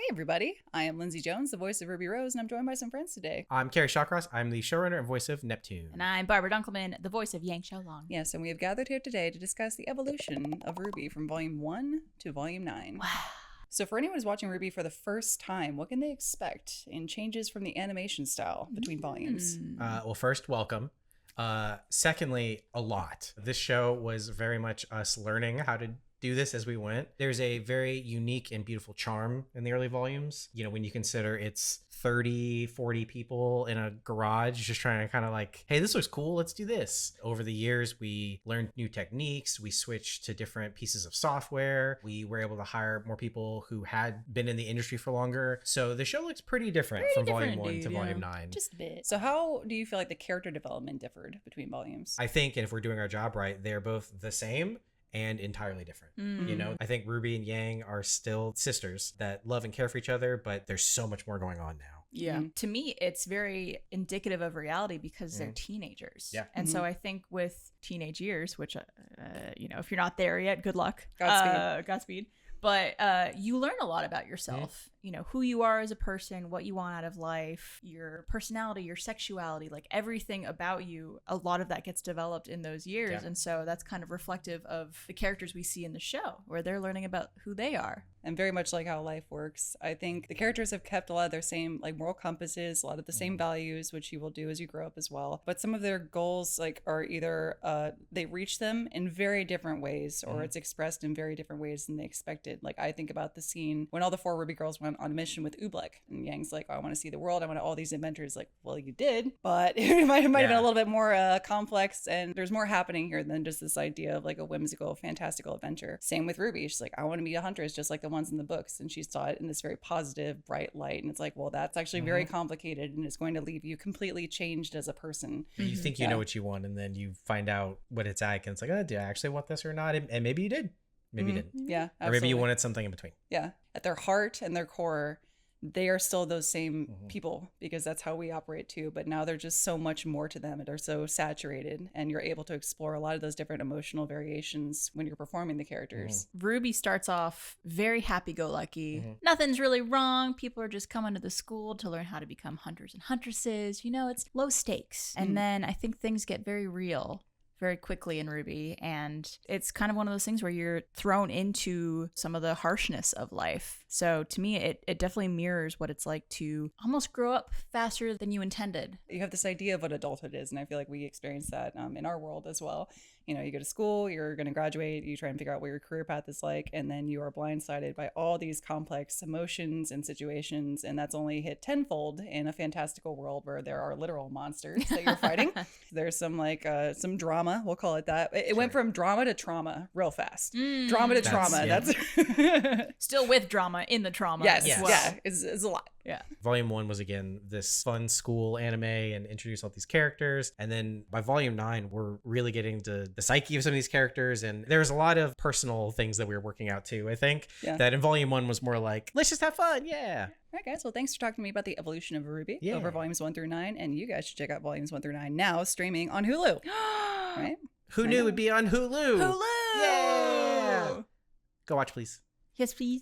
Hey everybody, I am Lindsay Jones, the voice of Ruby Rose, and I'm joined by some friends today. I'm Carrie Shawcross. I'm the showrunner and voice of Neptune. And I'm Barbara Dunkelman, the voice of Yang Xiaolong. Yes, and we have gathered here today to discuss the evolution of Ruby from Volume 1 to Volume 9. Wow. So for anyone who's watching Ruby for the first time, what can they expect in changes from the animation style between volumes? Well, first, welcome. Secondly, a lot. This show was very much us learning how to do this as we went. There's a very unique and beautiful charm in the early volumes. You know, when you consider it's 30, 40 people in a garage just trying to kind of like, hey, this looks cool, let's do this. Over the years, we learned new techniques. We switched to different pieces of software. We were able to hire more people who had been in the industry for longer. So the show looks pretty different from Volume 1 to Volume 9. Just a bit. So how do you feel like the character development differed between volumes? I think, and if we're doing our job right, they're both the same and entirely different. You know, I think Ruby and Yang are still sisters that love and care for each other, but there's so much more going on now. Yeah. To me, it's very indicative of reality because they're teenagers. Yeah. And so I think with teenage years, which, you know, if you're not there yet, good luck. Godspeed. Godspeed. But you learn a lot about yourself, you know, who you are as a person, what you want out of life, your personality, your sexuality, like everything about you. A lot of that gets developed in those years. Yeah. And so that's kind of reflective of the characters we see in the show, where they're learning about who they are. And very much like how life works. I think the characters have kept a lot of their same like moral compasses, a lot of the same values, which you will do as you grow up as well. But some of their goals like are either they reach them in very different ways, or it's expressed in very different ways than they expected. Like I think about the scene when all the four Ruby girls went on a mission with Oobleck, and Yang's like, oh, I want to see the world. I want all these adventures. Like, well, you did, but it might have been a little bit more complex, and there's more happening here than just this idea of like a whimsical, fantastical adventure. Same with Ruby. She's like, I want to be a huntress just like the ones in the books, and she saw it in this very positive, bright light, and it's like, well, that's actually very complicated, and it's going to leave you completely changed as a person. You think you know what you want, and then you find out what it's like, and it's like, oh, do I actually want this or not? And maybe you did. Maybe you didn't. Yeah, absolutely. Or maybe you wanted something in between. Yeah, at their heart and their core, they are still those same people, because that's how we operate too. But now they're just so much more to them, and they're so saturated, and you're able to explore a lot of those different emotional variations when you're performing the characters. Ruby starts off very happy-go-lucky. Nothing's really wrong. People are just coming to the school to learn how to become hunters and huntresses. You know, it's low stakes. And then I think things get very real very quickly in Ruby, and it's kind of one of those things where you're thrown into some of the harshness of life. So to me, it definitely mirrors what it's like to almost grow up faster than you intended. You have this idea of what adulthood is, and I feel like we experience that in our world as well. You know, you go to school, you're going to graduate, you try and figure out what your career path is like, and then you are blindsided by all these complex emotions and situations, and that's only hit tenfold in a fantastical world where there are literal monsters that you're fighting. There's some some drama, we'll call it that. It went from drama to trauma real fast. Drama to trauma. yeah. That's Still with drama in the trauma. yes, as well. yeah, it's a lot. Yeah. Volume 1 was, again, this fun school anime and introduce all these characters. And then by Volume 9, we're really getting to the psyche of some of these characters. And there's a lot of personal things that we were working out too, I think. Yeah. That in Volume 1 was more like, let's just have fun. Yeah. All right, guys. Well, thanks for talking to me about the evolution of Ruby Yeah. over volumes 1 through 9. And you guys should check out volumes 1 through 9 now, streaming on Hulu. Right? Who knew it would be on Hulu? Hulu! Yeah. Go watch, please. Yes, please.